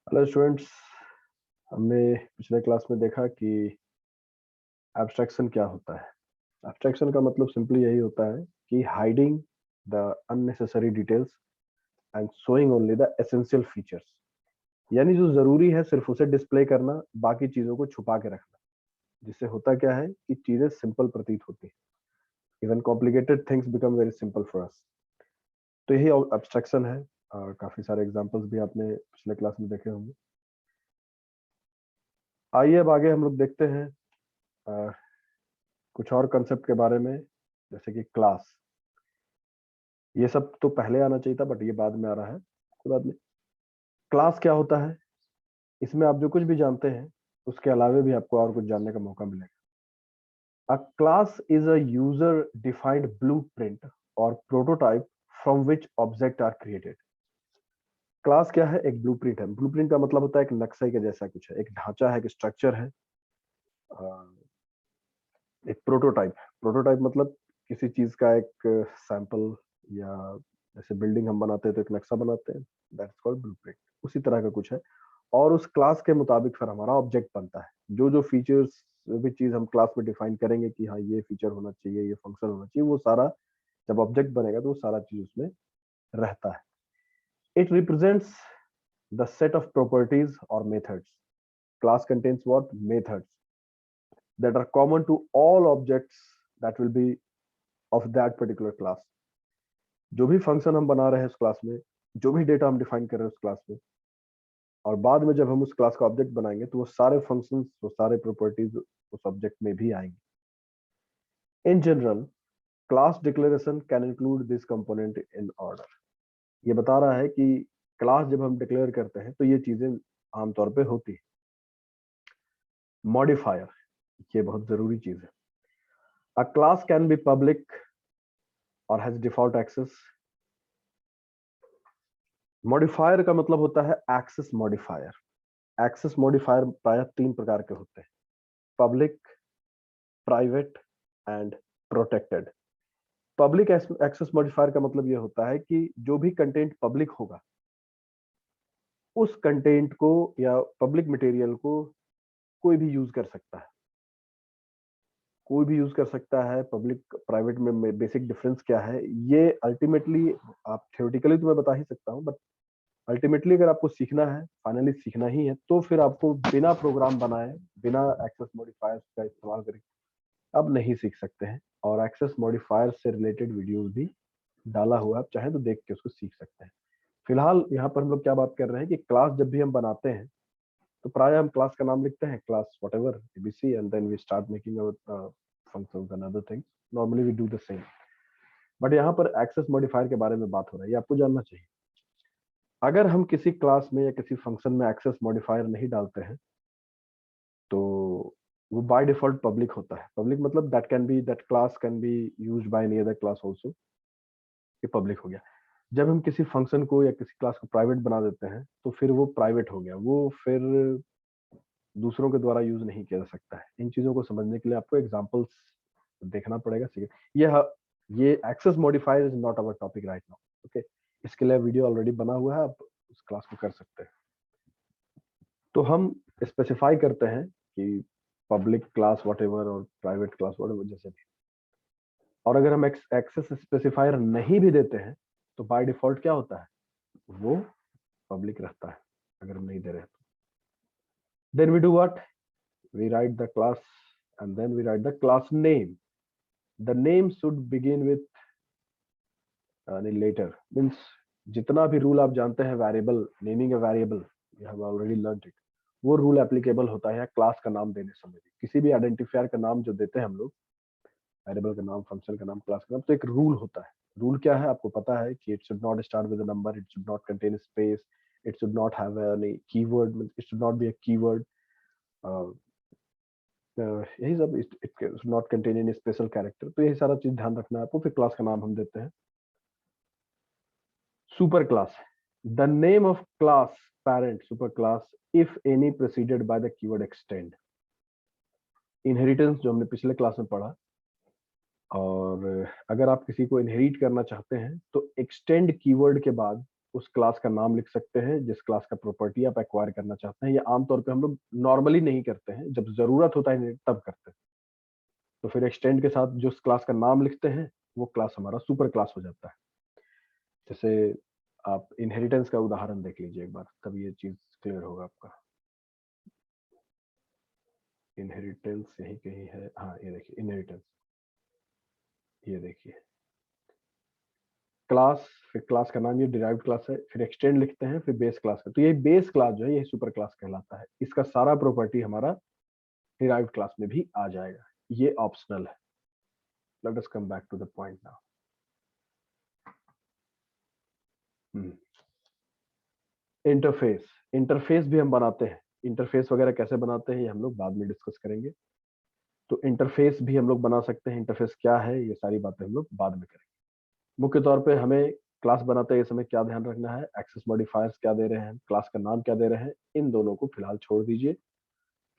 Hello students. हमने पिछले class में देखा कि एब्स्ट्रैक्शन क्या होता है। एब्स्ट्रैक्शन का मतलब सिंपली यही होता है कि hiding the unnecessary details and showing only the essential features. यानी जो जरूरी है सिर्फ उसे डिस्प्ले करना, बाकी चीजों को छुपा के रखना। जिससे होता क्या है कि चीजें सिंपल प्रतीत होती है। Even complicated things become very simple for us. तो यही एब्स्ट्रैक्शन है और काफी सारे एग्जांपल्स भी आपने पिछले क्लास में देखे होंगे। आइए अब आगे हम लोग देखते हैं कुछ और कंसेप्ट के बारे में, जैसे कि क्लास। ये सब तो पहले आना चाहिए था बट ये बाद में आ रहा है, कोई बात नहीं। क्लास क्या होता है, इसमें आप जो कुछ भी जानते हैं उसके अलावा भी आपको और कुछ जानने का मौका मिलेगा। A class is a user defined blueprint or prototype from which object are created. Class क्या है? एक ब्लूप्रिंट है। ब्लूप्रिंट का मतलब होता है एक नक्शे के जैसा कुछ है, एक ढांचा है, एक स्ट्रक्चर है। एक प्रोटोटाइप है। प्रोटोटाइप मतलब किसी चीज का एक सैंपल, या जैसे बिल्डिंग हम बनाते हैं तो एक नक्शा बनाते हैं, दैट्स कॉल्ड ब्लूप्रिंट। उसी तरह का कुछ है। और उस क्लास के मुताबिक फिर हमारा ऑब्जेक्ट बनता है। जो जो फीचर्स, जो भी चीज हम क्लास में डिफाइन करेंगे कि हाँ ये फीचर होना चाहिए, ये फंक्शन होना चाहिए, वो सारा जब ऑब्जेक्ट बनेगा तो वो सारा चीज उसमें रहता है। It represents the set of properties और methods. Class contains what? Methods that are common to all objects that will be of that particular class। जो भी फंक्शन हम बना रहे हैं उस क्लास में, जो भी डेटा हम डिफाइन कर रहे हैं उस क्लास में, और बाद में जब हम उस क्लास का ऑब्जेक्ट बनाएंगे तो वो सारे फंक्शंस, वो सारे प्रॉपर्टीज उस ऑब्जेक्ट में भी आएंगे। In general, class declaration can include this component in order. ये बता रहा है कि क्लास जब हम डिक्लेयर करते हैं तो ये चीजें आमतौर पे होती है। मॉडिफायर, ये बहुत जरूरी चीज है। अ क्लास कैन बी पब्लिक और हैज डिफॉल्ट एक्सेस। मॉडिफायर का मतलब होता है एक्सेस मॉडिफायर। एक्सेस मॉडिफायर प्रायः तीन प्रकार के होते हैं: public, private and protected. Public access modifier का मतलब यह होता है कि जो भी कंटेंट पब्लिक होगा, उस कंटेंट को या पब्लिक मटेरियल को कोई भी यूज कर सकता है। कोई भी यूज कर सकता है। पब्लिक प्राइवेट में बेसिक डिफरेंस क्या है, ये अल्टीमेटली आप थियोरेटिकली तो मैं बता ही सकता हूँ, बट अल्टीमेटली अगर आपको सीखना है, फाइनली सीखना ही है, तो फिर आपको बिना प्रोग्राम बनाए, बिना एक्सेस मॉडिफायर्स का इस्तेमाल करके अब नहीं सीख सकते हैं। और एक्सेस मॉडिफायर से रिलेटेड वीडियोस भी डाला हुआ है, आप चाहें तो देख के उसको सीख सकते हैं। फिलहाल यहाँ पर हम लोग क्या बात कर रहे हैं कि क्लास जब भी हम बनाते हैं तो प्राय हम क्लास का नाम लिखते हैं, class whatever ABC, and then we start making our functions and other things. Normally we do the same. But यहाँ पर एक्सेस मॉडिफायर के बारे में बात हो रहा है, ये आपको जानना चाहिए। अगर हम किसी क्लास में या किसी फंक्शन में एक्सेस मॉडिफायर नहीं डालते हैं तो वो बाय डिफॉल्ट पब्लिक होता है। पब्लिक मतलब that class can be used by any other class also, ये पब्लिक हो गया। जब हम किसी फंक्शन को या किसी क्लास को प्राइवेट बना देते हैं तो फिर वो प्राइवेट हो गया, वो फिर दूसरों के द्वारा यूज नहीं किया जा सकता है। इन चीजों को समझने के लिए आपको एग्जांपल्स देखना पड़ेगा, सीख। ये access modifier is not our topic right now, okay. इसके लिए वीडियो ऑलरेडी बना हुआ है, आप उस क्लास को कर सकते हैं। तो हम स्पेसिफाई करते हैं कि पब्लिक क्लास व्हाटएवर और प्राइवेट क्लास व्हाटएवर जैसे भी। और अगर हम एक्सेस स्पेसिफायर नहीं भी देते हैं तो बाय डिफॉल्ट क्या होता है, वो पब्लिक रहता है अगर हम नहीं दे रहे तो। Then we do what? We write the class and then we write the class name. The name should begin with letter, means जितना भी रूल आप जानते हैं variable, naming a variable, we have already learned it, वो rule applicable होता है class का नाम देने समय भी। किसी भी आइडेंटिफायर का नाम जो देते हैं हम लोग, वेरिएबल का नाम, फंक्शन का नाम, क्लास का नाम, तो एक रूल होता है। रूल क्या है आपको पता है कि it should not start with a number, it should not contain space, it should not have any keyword, it should not be a keyword, यही सब। It should not contain any special character. तो यही सारा चीज ध्यान रखना है आपको। फिर क्लास का नाम हम देते हैं super class. The name of class parent super class if any preceded by the keyword extend। Inheritance जो हमने पिछले क्लास में पढ़ा, और अगर आप किसी को इनहेरिट करना चाहते हैं तो एक्सटेंड कीवर्ड के बाद उस क्लास का नाम लिख सकते हैं जिस क्लास का प्रॉपर्टी आप एक्वायर करना चाहते हैं। ये आमतौर पे हम लोग नॉर्मली नहीं करते हैं, जब जरूरत होता है तब करते हैं। तो फिर एक्सटेंड के साथ जो उस क्लास का नाम लिखते हैं वो क्लास हमारा सुपर क्लास हो जाता है। जैसे आप इनहेरिटेंस का उदाहरण देख लीजिए एक बार, तब ये चीज क्लियर होगा आपका। इनहेरिटेंस यही कहीं है, हाँ ये देखिए इनहेरिटेंस, ये देखिए क्लास, फिर क्लास का नाम ये डिराइव्ड क्लास है, फिर एक्सटेंड लिखते हैं, फिर बेस क्लास का। तो ये बेस क्लास जो है ये सुपर क्लास कहलाता है। इसका सारा प्रॉपर्टी हमारा डिराइव्ड क्लास में भी आ जाएगा। ये ऑप्शनल है। Let us come back to the point now. Interface, interface भी हम बनाते हैं। इंटरफेस वगैरह कैसे बनाते हैं ये हम लोग बाद में डिस्कस करेंगे। तो इंटरफेस भी हम लोग बना सकते हैं। इंटरफेस क्या है ये सारी बातें हम लोग बाद में करेंगे। मुख्य तौर पे हमें क्लास बनाते हैं समय क्या ध्यान रखना है, एक्सेस मॉडिफायर्स क्या दे रहे हैं, क्लास का नाम क्या दे रहे हैं, इन दोनों को फिलहाल छोड़ दीजिए।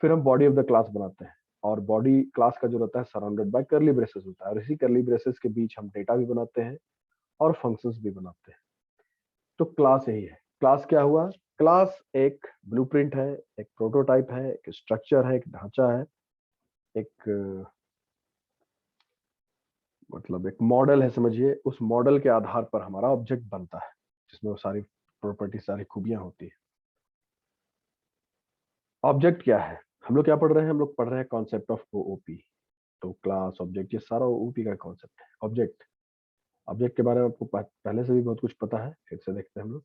फिर हम बॉडी ऑफ द क्लास बनाते हैं, और बॉडी क्लास का जो रहता है सराउंडेड बाय करली ब्रेसेस होता है, और इसी करली ब्रेसेस के बीच हम डेटा भी बनाते हैं और फंक्शंस भी बनाते हैं। तो क्लास यही है। क्लास क्या हुआ? क्लास एक ब्लूप्रिंट है, एक प्रोटोटाइप है, एक स्ट्रक्चर है, एक ढांचा है, एक मतलब एक मॉडल है समझिए। उस मॉडल के आधार पर हमारा ऑब्जेक्ट बनता है जिसमें वो सारी प्रॉपर्टी, सारी खूबियां होती है। ऑब्जेक्ट क्या है? हम लोग क्या पढ़ रहे हैं? हम लोग पढ़ रहे हैं कॉन्सेप्ट ऑफ ओओपी। तो क्लास, ऑब्जेक्ट, ये सारा ओओपी का कॉन्सेप्ट है। ऑब्जेक्ट, ऑब्जेक्ट के बारे में आपको पहले से भी बहुत कुछ पता है, फिर से देखते हैं हम लोग।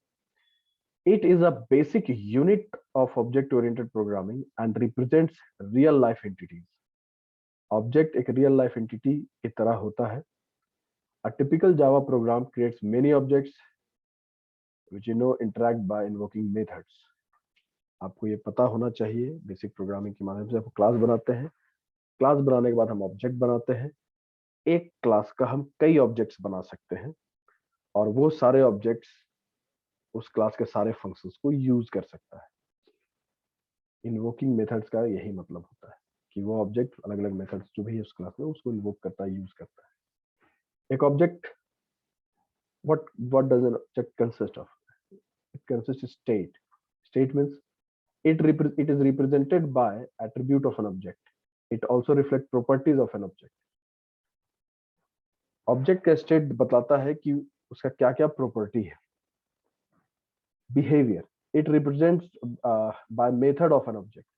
It is a basic unit of object oriented programming and represents real life entities. Object एक रियल लाइफ एंटिटी की तरह होता है। A typical Java program creates many objects which interact by invoking methods. आपको ये पता होना चाहिए, बेसिक प्रोग्रामिंग के माध्यम से आप क्लास बनाते हैं, क्लास बनाने के बाद हम ऑब्जेक्ट बनाते हैं। एक क्लास का हम कई ऑब्जेक्ट्स बना सकते हैं, और वो सारे ऑब्जेक्ट्स उस क्लास के सारे फंक्शंस को यूज कर सकता है। इन्वोकिंग मेथड्स का यही मतलब होता है कि वो ऑब्जेक्ट अलग अलग मेथड्स जो भी है उस क्लास में उसको इन्वोक करता है, यूज करता है। एक object, what does an object consist of? It consists of state. State means it is represented by attribute of an object. It also reflects properties of an object. Object का state बताता है कि उसका क्या क्या प्रॉपर्टी है। Behaviour, it represents by method of an object.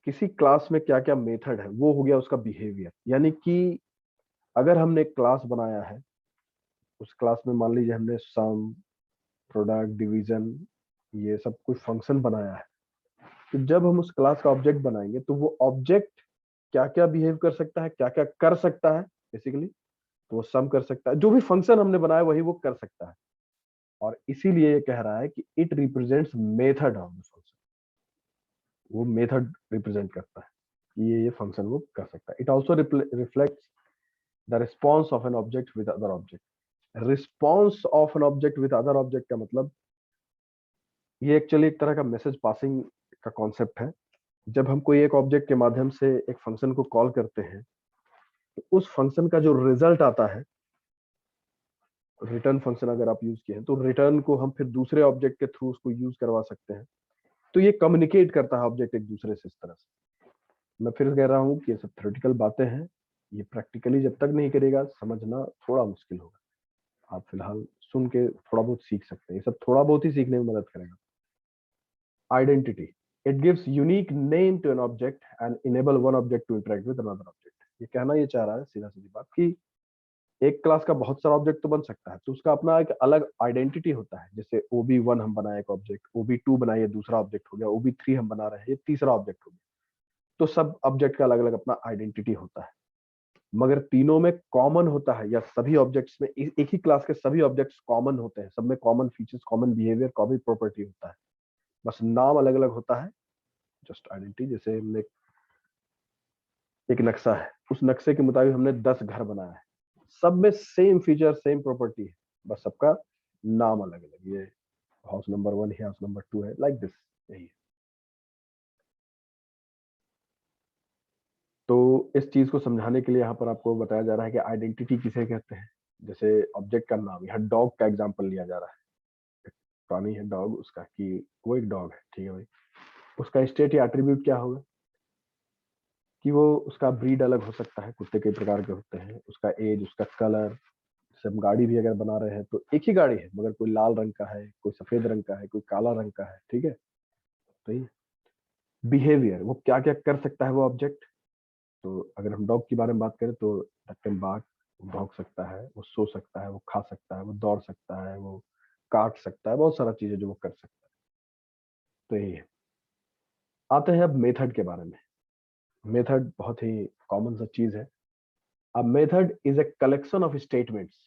किसी class में क्या क्या मेथड है वो हो गया उसका बिहेवियर। यानी कि अगर हमने एक क्लास बनाया है, उस क्लास में मान लीजिए हमने सम, प्रोडक्ट, डिवीजन, ये सब कुछ फंक्शन बनाया है, तो जब हम उस क्लास का ऑब्जेक्ट बनाएंगे तो वो ऑब्जेक्ट क्या क्या बिहेव कर सकता है, क्या क्या कर सकता है बेसिकली। तो वो सम कर सकता है, जो भी फंक्शन हमने बनाया वही वो कर सकता है। और इसीलिए ये कह रहा है कि it represents method of the function. वो मेथड रिप्रेजेंट करता है कि ये फंक्शन वो कर सकता है। It also reflects the response of an object with other object. Response of an object with other object का मतलब ये एक्चुअली एक तरह का मैसेज पासिंग का कॉन्सेप्ट है। जब हम कोई एक ऑब्जेक्ट के माध्यम से एक फंक्शन को कॉल करते हैं, तो उस फंक्शन का जो रिजल्ट आता है, रिटर्न फंक्शन अगर आप यूज किए हैं, तो रिटर्न को हम फिर दूसरे ऑब्जेक्ट के थ्रू उसको यूज करवा सकते हैं। तो ये कम्युनिकेट करता है ऑब्जेक्ट एक दूसरे से इस तरह से। मैं फिर कह रहा हूँ कि ये सब थ्योरेटिकल बातें हैं, ये प्रैक्टिकली जब तक नहीं करेगा समझना थोड़ा मुश्किल होगा। आप फिलहाल सुन के थोड़ा बहुत सीख सकते हैं, ये सब थोड़ा बहुत ही सीखने में मदद करेगा। Identity, it gives unique name to an object and enable one object to interact with another object. ये कहना ये चाह रहा है सीधा सीधी बात कि एक क्लास का बहुत सारा ऑब्जेक्ट तो बन सकता है, तो उसका अपना एक अलग आइडेंटिटी होता है। जैसे OB1 हम बनाए एक ऑब्जेक्ट, OB2 बनाए दूसरा ऑब्जेक्ट हो गया, OB3 हम बना रहे हैं ये तीसरा ऑब्जेक्ट हो गया। तो सब ऑब्जेक्ट का अलग अलग अपना आइडेंटिटी होता है, मगर तीनों में कॉमन होता है, या सभी ऑब्जेक्ट्स में एक ही क्लास के सभी ऑब्जेक्ट्स कॉमन होते हैं, सब में common features, common behaviour, common property होता है, बस नाम अलग अलग होता है। Just identity. जैसे हमने एक नक्शा है, उस नक्शे के मुताबिक हमने 10 घर बनाया है, सब में सेम फीचर, सेम प्रॉपर्टी है, बस सबका नाम अलग अलग। ये हाउस नंबर 1 है, हाउस नंबर 2 है, लाइक दिस, यही है। तो इस चीज को समझाने के लिए यहाँ पर आपको बताया जा रहा है कि आइडेंटिटी किसे कहते हैं, जैसे ऑब्जेक्ट का नाम, यहाँ डॉग का एग्जांपल लिया जा रहा है, एक प्राणी है डॉग, उसका कि वो एक डॉग है, ठीक है भाई। उसका स्टेट या एट्रीब्यूट क्या होगा कि वो, उसका ब्रीड अलग हो सकता है, कुत्ते कई प्रकार के होते हैं, उसका एज, उसका कलर। जैसे हम गाड़ी भी अगर बना रहे हैं तो एक ही गाड़ी है, मगर कोई लाल रंग का है, कोई सफेद रंग का है, कोई काला रंग का है, ठीक है। तो ये बिहेवियर, वो क्या क्या कर सकता है वो ऑब्जेक्ट। तो अगर हम डॉग के बारे में बात करें तो दैट कैन बार्क, भौंक सकता है, वो सो सकता है, वो खा सकता है, वो दौड़ सकता है, वो काट सकता है, बहुत सारा चीजें जो वो कर सकता है। तो यही है। आते हैं अब मेथड के बारे में। मेथड बहुत ही कॉमन सा चीज है। अब method is a collection of statements.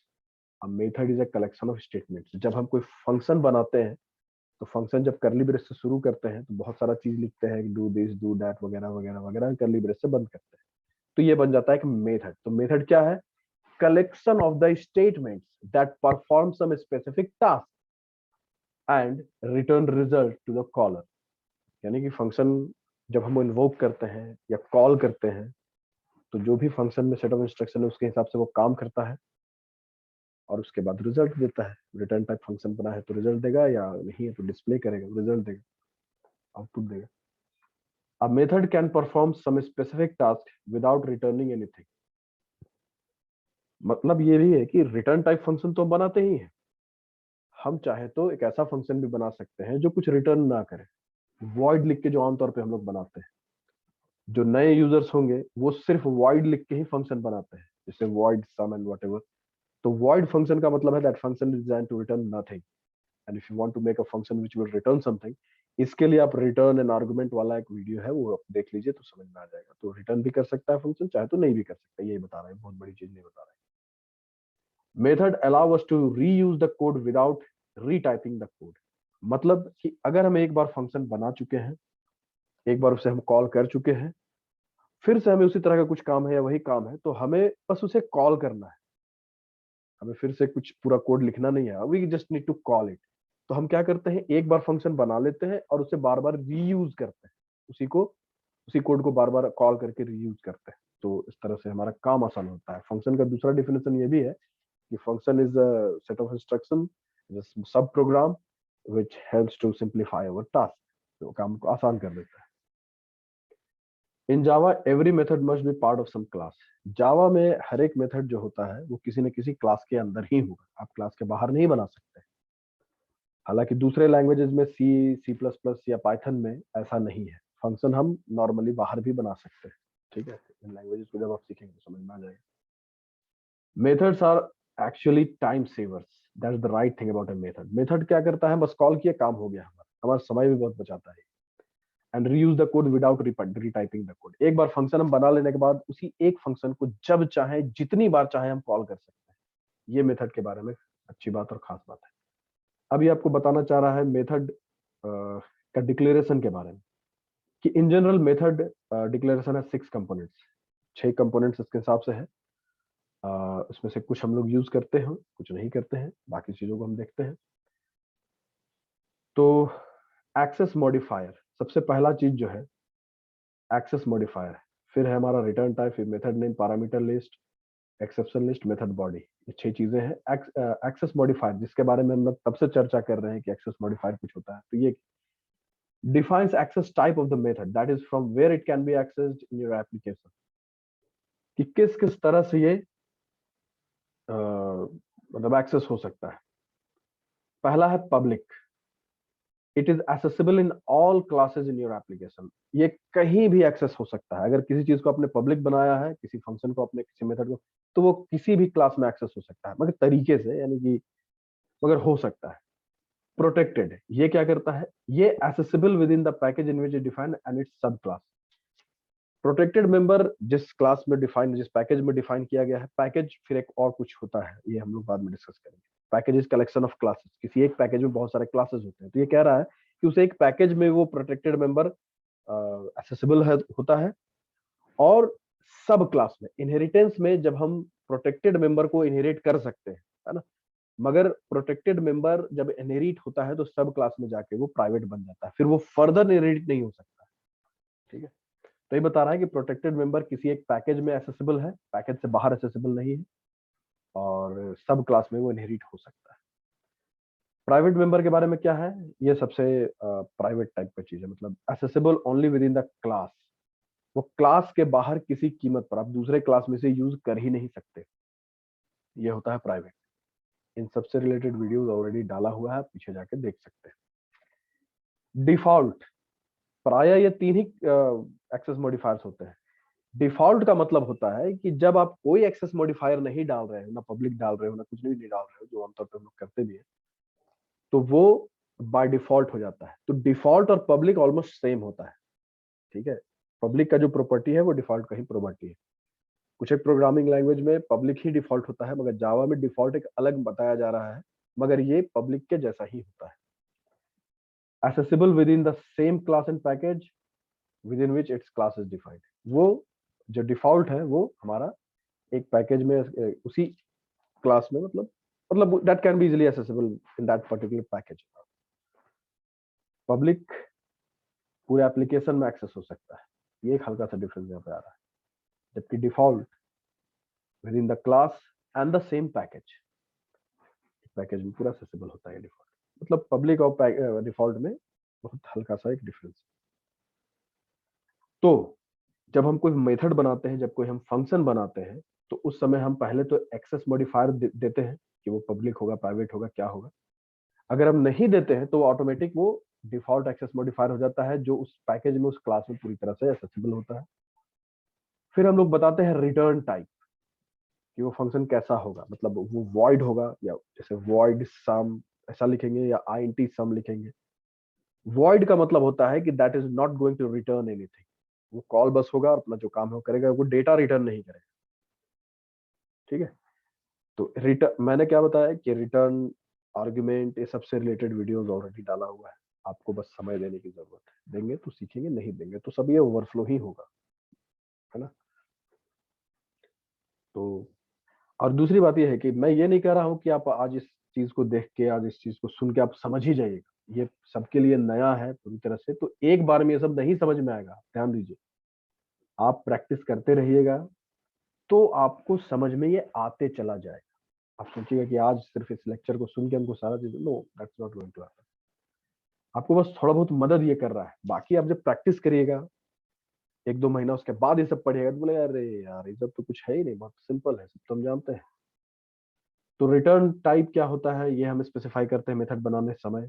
अब method is a collection of statements. जब हम कोई फंक्शन बनाते हैं तो फंक्शन जब करली ब्रेस से शुरू करते हैं तो बहुत सारा चीज लिखते हैं, डू दिस डू दैट वगैरह वगैरह वगैरह, करली ब्रेस से बंद करते हैं। तो ये बन जाता है कि मेथड। तो मेथड क्या है? Collection of the statements that perform some specific task and return result to the caller. यानी कि फंक्शन जब हम इन्वोक करते हैं या कॉल करते हैं तो जो भी फंक्शन में सेट ऑफ इंस्ट्रक्शन है उसके हिसाब से वो काम करता है और उसके बाद रिजल्ट देता है। रिटर्न टाइप फंक्शन बना है तो रिजल्ट देगा, या नहीं है तो डिस्प्ले करेगा, रिजल्ट देगा, आउटपुट देगा। A method can perform some specific task without returning anything। मतलब ये भी है कि रिटर्न टाइप फंक्शन तो हम बनाते ही हैं, हम चाहे तो एक ऐसा फंक्शन भी बना सकते हैं जो कुछ रिटर्न ना करे। वॉइड लिख के जो आमतौर पे हम लोग बनाते हैं, जो नए यूजर्स होंगे वो सिर्फ वॉइड लिख के ही फंक्शन बनाते हैं, जैसे void sum and whatever. तो वॉइड फंक्शन का मतलब है that function is design to return nothing, and if you want to make a function which will return something, इसके लिए आप रिटर्न एंड आर्गुमेंट वाला एक वीडियो है, वो आप देख लीजिए तो समझ में आ जाएगा। तो रिटर्न भी कर सकता है फंक्शन, चाहे तो नहीं भी कर सकता, यही बता रहा है, बहुत बड़ी चीज नहीं बता रहा है। Method allow us to reuse the code without retyping the code. मतलब कि अगर हम एक बार फंक्शन बना चुके हैं, एक बार उसे हम कॉल कर चुके हैं, फिर से हमें उसी तरह का कुछ काम है या वही काम है, तो हमें बस उसे कॉल करना है, हमें फिर से कुछ पूरा कोड लिखना नहीं है, we just need to call it. तो हम क्या करते हैं, एक बार फंक्शन बना लेते हैं और उसे बार बार रीयूज करते हैं, उसी को, उसी कोड को बार बार कॉल करके रीयूज करते हैं। तो इस तरह से हमारा काम आसान होता है। फंक्शन का दूसरा डिफिनेशन ये भी है कि function is a set of instruction, सब programme which helps to simplify our task। तो काम को आसान कर देता है। In Java every method must be part of some class. Java में हर एक मेथड जो होता है वो किसी न किसी क्लास के अंदर ही होगा, आप क्लास के बाहर नहीं बना सकते। हालांकि दूसरे लैंग्वेजेस में सी, सी प्लस प्लस या पाइथन में ऐसा नहीं है, फंक्शन हम नॉर्मली बाहर भी बना सकते हैं, ठीक है। इन लैंग्वेजेस को जब आप सीखेंगे तो समझ में आ जाएगा। Methods are actually time savers. That's the right thing about a method. Method क्या करता है, बस कॉल किया, काम हो गया, हमारा हमारा समय भी बहुत बचाता है। And reuse the code without retyping the code. एक बार फंक्शन हम बना लेने के बाद उसी एक फंक्शन को जब चाहे, जितनी बार चाहे हम कॉल कर सकते हैं। ये मेथड के बारे में अच्छी बात और खास बात है। अभी आपको बताना चाह रहा है मेथड का डिक्लेरेशन के बारे में, कि इन जनरल मेथड डिक्लेरेशन है 6 कंपोनेंट्स। 6 कंपोनेंट्स इसके हिसाब से है। उसमें से कुछ हम लोग यूज करते हैं, कुछ नहीं करते हैं, बाकी चीजों को हम देखते हैं। तो एक्सेस मॉडिफायर, सबसे पहला चीज जो है एक्सेस मॉडिफायर है। फिर है हमारा रिटर्न टाइप, फिर method name, parameter list, exception list, method body. ये 6 चीजें हैं। एक्सेस मॉडिफायर जिसके बारे में हम लोग तब से चर्चा कर रहे हैं कि एक्सेस मॉडिफायर कुछ होता है, तो ये defines access type of the method, that is from where it can be accessed in your application। कि किस किस तरह से ये मतलब एक्सेस हो सकता है। पहला है public. It is accessible in all classes in your application. ये कहीं भी एक्सेस हो सकता है। अगर किसी चीज को आपने पब्लिक बनाया है, किसी फंक्शन को, अपने किसी मेथड को, तो वो किसी भी क्लास में एक्सेस हो सकता है, मगर तरीके से, यानी कि मगर हो सकता है। प्रोटेक्टेड, ये क्या करता है, ये accessible with in the package in which it defined and it's सब क्लास। प्रोटेक्टेड मेंबर जिस क्लास में डिफाइन, जिस पैकेज में डिफाइन किया गया है, पैकेज फिर एक और कुछ होता है, ये हम लोग बाद में डिस्कस करेंगे। Package is collection of classes. किसी एक पैकेज में बहुत सारे क्लासेस होते हैं, तो ये कह रहा है कि उस एक पैकेज में वो प्रोटेक्टेड मेंबर एक्सेसिबल है, होता है। और सब क्लास में, इनहेरिटेंस में जब हम प्रोटेक्टेड मेंबर को इनहेरिट कर सकते हैं, है ना, मगर प्रोटेक्टेड मेंबर जब इनहेरिट होता है तो सब क्लास में जाके वो प्राइवेट बन जाता है, फिर वो फर्दर इनहेरिट नहीं हो सकता, ठीक है। तो ये बता रहा है कि प्रोटेक्टेड मेंबर किसी एक पैकेज में एक्सेसिबल है, पैकेज से बाहर एक्सेसिबल नहीं है। और सब क्लास में वो इनहेरिट हो सकता है। प्राइवेट मेंबर के बारे में क्या है, ये सबसे प्राइवेट टाइप का चीज है, मतलब accessible only with in the class. वो क्लास के बाहर किसी कीमत पर आप दूसरे क्लास में से यूज कर ही नहीं सकते, ये होता है प्राइवेट। इन सबसे रिलेटेड वीडियोस ऑलरेडी डाला हुआ है, पीछे जाके देख सकते हैं। डिफॉल्ट, प्राय ये तीन ही एक्सेस मॉडिफायर्स होते हैं। डिफॉल्ट का मतलब होता है कि जब आप कोई एक्सेस मॉडिफायर नहीं डाल रहे हो, ना पब्लिक डाल रहे हो, ना कुछ भी नहीं डाल रहे हो, जो आमतौर पर हम लोग करते भी है, तो वो बाय डिफॉल्ट हो जाता है। तो डिफॉल्ट और पब्लिक ऑलमोस्ट सेम होता है, ठीक है। पब्लिक का जो प्रॉपर्टी है वो डिफॉल्ट का ही प्रॉपर्टी है। कुछ एक प्रोग्रामिंग लैंग्वेज में पब्लिक ही डिफॉल्ट होता है, मगर जावा में डिफॉल्ट एक अलग बताया जा रहा है, मगर ये पब्लिक के जैसा ही होता है। accessible within the same class and package within which its class is defined। वो जो डिफॉल्ट है वो हमारा एक पैकेज में उसी क्लास में, मतलब that can be easily accessible in that particular package। Public पूरे एप्लीकेशन में एक्सेस हो सकता है, ये एक हल्का सा डिफरेंस यहाँ पे आ रहा है। जबकि default with in the class and the same package, package में पूरा एक्सेसिबल होता है डिफॉल्ट। मतलब पब्लिक और डिफॉल्ट में बहुत हल्का सा एक डिफरेंस। तो जब हम कोई मेथड बनाते हैं, जब कोई हम फंक्शन बनाते हैं, तो उस समय हम पहले तो एक्सेस मॉडिफायर देते हैं कि वो पब्लिक होगा, प्राइवेट होगा, क्या होगा। अगर हम नहीं देते हैं तो ऑटोमेटिक वो डिफॉल्ट एक्सेस मॉडिफायर हो जाता है, जो उस पैकेज में, उस क्लास में पूरी तरह से एक्सेसिबल होता है। फिर हम लोग बताते हैं रिटर्न टाइप, कि वो फंक्शन कैसा होगा, मतलब वो वॉइड होगा, या जैसे वॉइड सम ऐसा लिखेंगे, या आईएनटी सम लिखेंगे। वॉइड का मतलब होता है कि that is not going to return anything. वो कॉल बस होगा और अपना जो काम है वो करेगा, वो डेटा रिटर्न नहीं करेगा, ठीक है। तो रिटर्न, मैंने क्या बताया कि रिटर्न, आर्गुमेंट, ये सबसे रिलेटेड वीडियोस ऑलरेडी डाला हुआ है। आपको बस समय देने की जरूरत है, देंगे तो सीखेंगे, नहीं देंगे तो सब ये ओवरफ्लो ही होगा, है ना। तो और दूसरी बात ये है कि मैं ये नहीं कह रहा हूँ कि आप आज इस चीज को देख के, आज इस चीज को सुन के आप समझ ही जाइएगा। ये सबके लिए नया है पूरी तरह से, तो एक बार में ये सब नहीं समझ में आएगा, ध्यान दीजिए। आप प्रैक्टिस करते रहिएगा तो आपको समझ में ये आते चला जाएगा। आप सोचिएगा कि आज सिर्फ इस लेक्चर को सुन के हमको सारा चीज, no, that's not going to happen. आपको बस थोड़ा बहुत मदद ये कर रहा है, बाकी आप जब प्रैक्टिस करिएगा 1-2 महीना, उसके बाद ये सब पढ़िएगा तो बोलेगा अरे यार ये सब तो कुछ है ही नहीं, बहुत सिंपल है, सब तो हम जानते हैं। तो रिटर्न टाइप क्या होता है, ये हम स्पेसिफाई करते हैं मेथड बनाने समय।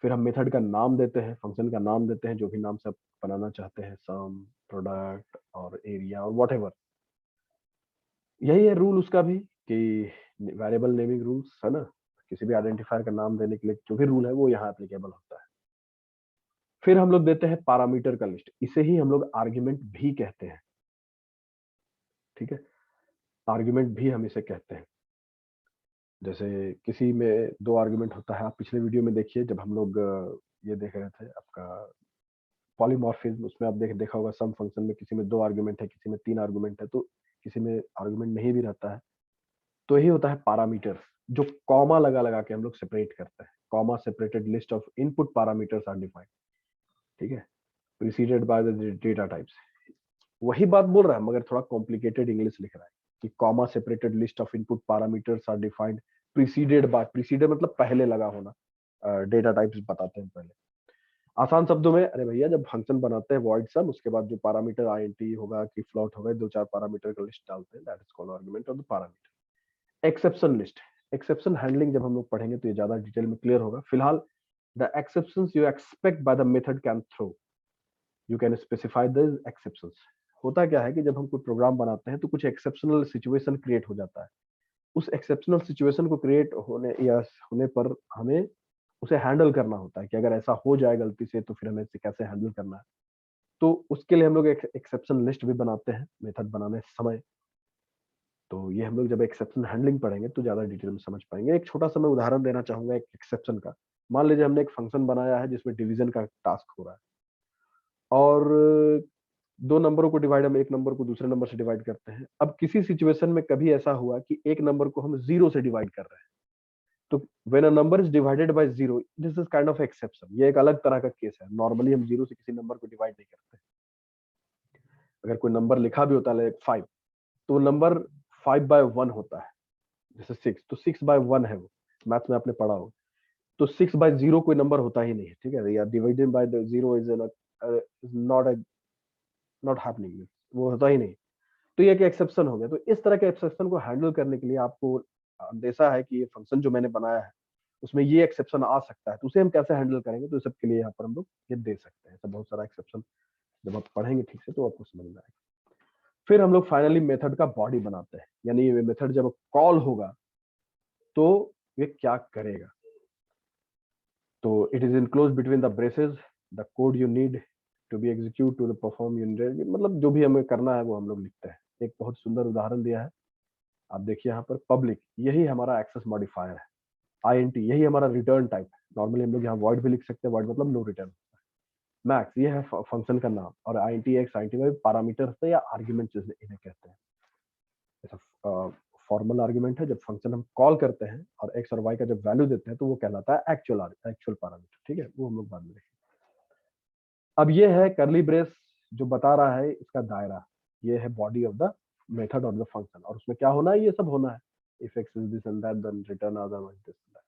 फिर हम मेथड का नाम देते हैं, फंक्शन का नाम देते हैं, जो भी नाम से आप बनाना चाहते हैं, सम, प्रोडक्ट और एरिया और वॉट एवर। यही है रूल उसका भी, कि वेरिएबल नेमिंग रूल्स, है ना। किसी भी आइडेंटिफायर का नाम देने के लिए जो भी रूल है वो यहाँ एप्लीकेबल होता है। फिर हम लोग देते हैं पैरामीटर का लिस्ट, इसे ही हम लोग आर्ग्यूमेंट भी कहते हैं, ठीक है। आर्ग्यूमेंट भी हम इसे कहते हैं। जैसे किसी में 2 आर्ग्यूमेंट होता है, आप पिछले वीडियो में देखिए जब हम लोग ये देख रहे थे आपका पॉलीमॉर्फिज्म, उसमें आप देखा होगा सम फंक्शन में किसी में 2 आर्ग्यूमेंट है, किसी में 3 आर्ग्यूमेंट है, तो किसी में आर्ग्यूमेंट नहीं भी रहता है। तो यही होता है पैरामीटर्स, जो कॉमा लगा लगा के हम लोग सेपरेट करते हैं। Comma separated list of input parameters are defined, ठीक है, preceded by the data types. वही बात बोल रहा है मगर थोड़ा कॉम्प्लिकेटेड इंग्लिश लिख रहा है, कि comma separated list of input parameters are defined preceded by, preceded मतलब पहले लगा होना, डेटा टाइप्स बताते हैं पहले। आसान शब्दों में, अरे भैया जब फंक्शन बनाते हैं वॉइड सम, उसके बाद जो पैरामीटर आईएनटी होगा कि फ्लोट होगा, 2-4 पैरामीटर का लिस्ट डालते हैं, that is called argument of the parameter. Exception list, exception handling जब हम लोग पढ़ेंगे तो ये ज्यादा डिटेल में क्लियर होगा। फिलहाल the exceptions you expect by the method can throw, you can specify the exceptions. होता क्या है कि जब हम कोई प्रोग्राम बनाते हैं तो कुछ एक्सेप्शनल सिचुएशन क्रिएट हो जाता है। उस एक्सेप्शनल सिचुएशन को क्रिएट होने या होने पर हमें उसे हैंडल करना होता है, कि अगर ऐसा हो जाए गलती से तो फिर हमें इसे कैसे हैंडल करना है। तो उसके लिए हम लोग एक एक्सेप्शन लिस्ट भी बनाते हैं मेथड बनाने समय। तो ये हम लोग जब एक्सेप्शन हैंडलिंग पढ़ेंगे तो ज्यादा डिटेल में समझ पाएंगे। एक छोटा सा मैं उदाहरण देना चाहूंगा एक एक्सेप्शन का। मान लीजिए हमने एक फंक्शन बनाया है जिसमें डिवीजन का टास्क हो रहा है, और 2 नंबरों को डिवाइड, हम एक नंबर को दूसरे नंबर से डिवाइड करते हैं। अब किसी सिचुएशन में कभी ऐसा हुआ कि एक नंबर को हम 0 से डिवाइड कर रहे हैं, तो when a number is divided by 0, this is kind of exception. ये एक अलग तरह का केस है, नॉर्मली हम 0 से किसी नंबर को डिवाइड नहीं करते। अगर कोई नंबर लिखा भी होता है 5, तो नंबर 5/1 होता है, जैसे 6, तो 6/1 है वो, मैथ्स में आपने पढ़ा होगा। तो 6/0 कोई नंबर होता ही नहीं है, ठीक है, या divided by the 0 is not happening, वो होता ही नहीं। तो ये एक एक्सेप्शन हो गया। तो इस तरह के एक्सेप्शन को हैंडल करने के लिए आपको अंदेशा है कि ये फंक्शन जो मैंने बनाया है उसमें ये एक्सेप्शन आ सकता है, तो उसे हम कैसे हैंडल करेंगे, तो इस सब के लिए यहाँ पर हम लोग ये दे सकते हैं। ऐसा बहुत सारा एक्सेप्शन जब आप पढ़ेंगे ठीक से तो आपको समझ में आएगा। फिर हम लोग फाइनली मेथड का बॉडी बनाते हैं, यानी ये मेथड जब कॉल होगा तो ये क्या करेगा। तो it is enclose between the braces the code you need to be execute to the perform unit, मतलब जो भी हमें करना है वो हम लोग लिखते हैं। एक बहुत सुंदर उदाहरण दिया है, आप देखिए यहाँ पर पब्लिक, यही हमारा एक्सेस मॉडिफायर है। आईएनटी यही हमारा रिटर्न टाइप है। नॉर्मली हम लोग यहाँ वॉइड भी लिख सकते हैं, वॉइड मतलब नो रिटर्न। मैक्स ये है फंक्शन का नाम, और INT X INT Y parameter होते हैं या आर्ग्यूमेंट इन्हें कहते हैं। ऐसा फॉर्मल आर्ग्यूमेंट है, जब फंक्शन हम कॉल करते हैं और एक्स और वाई का जब वैल्यू देते हैं तो वो कहलाता है एक्चुअल पैरामीटर, ठीक है, वो हम लोग बाद में देखेंगे। अब ये है करली ब्रेस जो बता रहा है इसका दायरा, ये है body of the method of the function, और उसमें क्या होना है, ये सब होना है। If X is this and that then return otherwise this and that.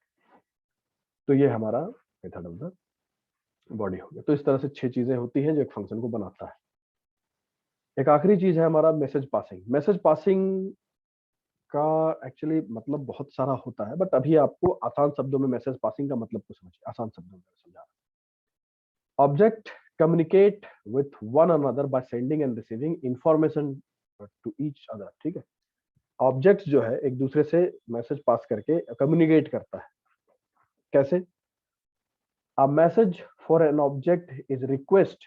तो ये हमारा मेथड ऑफ द बॉडी हो गया। तो इस तरह से 6 चीजें होती हैं जो एक फंक्शन को बनाता है। एक आखिरी चीज है हमारा मैसेज पासिंग। मैसेज पासिंग का एक्चुअली मतलब बहुत सारा होता है, बट अभी आपको आसान शब्दों में मैसेज पासिंग का मतलब को समझिए, आसान शब्दों में समझा। Object communicate with one another by sending and receiving information to each other, ठीक है। ऑब्जेक्ट जो है एक दूसरे से मैसेज पास करके कम्युनिकेट करता है। कैसे? A message for an object is request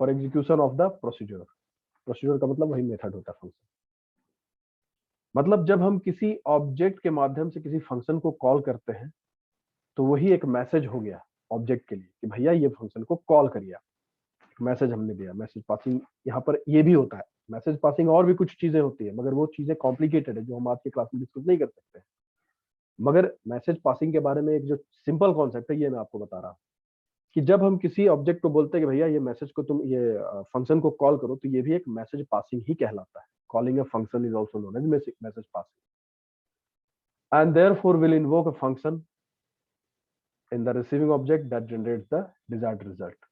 for execution of the procedure. Procedure का मतलब वही मेथड होता है फंक्शन। मतलब जब हम किसी ऑब्जेक्ट के माध्यम से किसी फंक्शन को कॉल करते हैं तो वही एक मैसेज हो गया ऑब्जेक्ट के लिए कि भैया ये फंक्शन को कॉल करिए। मैसेज हमने दिया, मैसेज पासिंग यहाँ पर ये भी होता है। मैसेज पासिंग और भी कुछ चीजें होती है, मगर वो चीजें कॉम्प्लिकेटेड है जो हम आज की क्लास में डिस्कस नहीं कर सकते। मगर मैसेज पासिंग के बारे में एक जो सिंपल कॉन्सेप्ट है ये मैं आपको बता रहा हूँ कि जब हम किसी ऑब्जेक्ट को बोलते हैं कि भैया ये मैसेज को तुम ये फंक्शन को कॉल करो, तो ये भी एक मैसेज पासिंग ही कहलाता है। Calling a function is also known as message passing, and therefore will invoke a function in the receiving object that generates the desired result।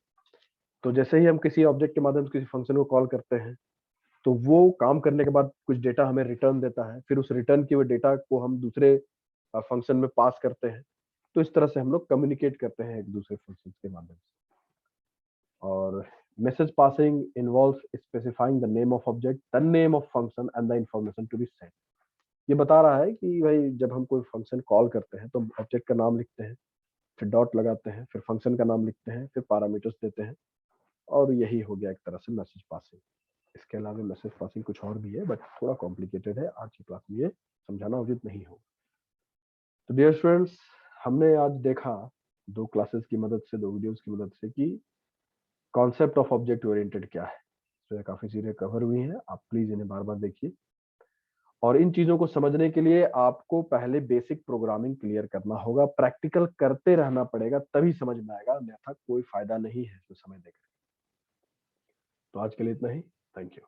तो जैसे ही हम किसी ऑब्जेक्ट के माध्यम से किसी फंक्शन को कॉल करते हैं तो वो काम करने के बाद कुछ डेटा हमें रिटर्न देता है, फिर उस रिटर्न के हुए डेटा को हम दूसरे फंक्शन में पास करते हैं। तो इस तरह से हम लोग कम्युनिकेट करते हैं एक दूसरे फंक्शन के माध्यम से। और message passing involves specifying the name of object, the name of function and the information to be sent. ये बता रहा है कि भाई जब हम कोई फंक्शन कॉल करते हैं तो ऑब्जेक्ट का नाम लिखते हैं, फिर डॉट लगाते हैं, फिर फंक्शन का नाम लिखते हैं, फिर पैरामीटर्स देते हैं, और यही हो गया एक तरह से मैसेज पासिंग। इसके अलावा मैसेज पासिंग कुछ और भी है बट थोड़ा कॉम्प्लिकेटेड है, आज की क्लास में ये समझाना उचित नहीं हो। तो डियर स्टूडेंट्स, हमने आज देखा 2 क्लासेस की मदद से, 2 वीडियोस की मदद से कि कॉन्सेप्ट ऑफ ऑब्जेक्ट ओरिएंटेड क्या है। तो काफी चीजें कवर हुई हैं, आप प्लीज इन्हें बार बार देखिए। और इन चीजों को समझने के लिए आपको पहले बेसिक प्रोग्रामिंग क्लियर करना होगा, प्रैक्टिकल करते रहना पड़ेगा, तभी समझ में आएगा, अन्यथा कोई फायदा नहीं है इसमें समय देकर। तो आज के लिए इतना ही। Thank you.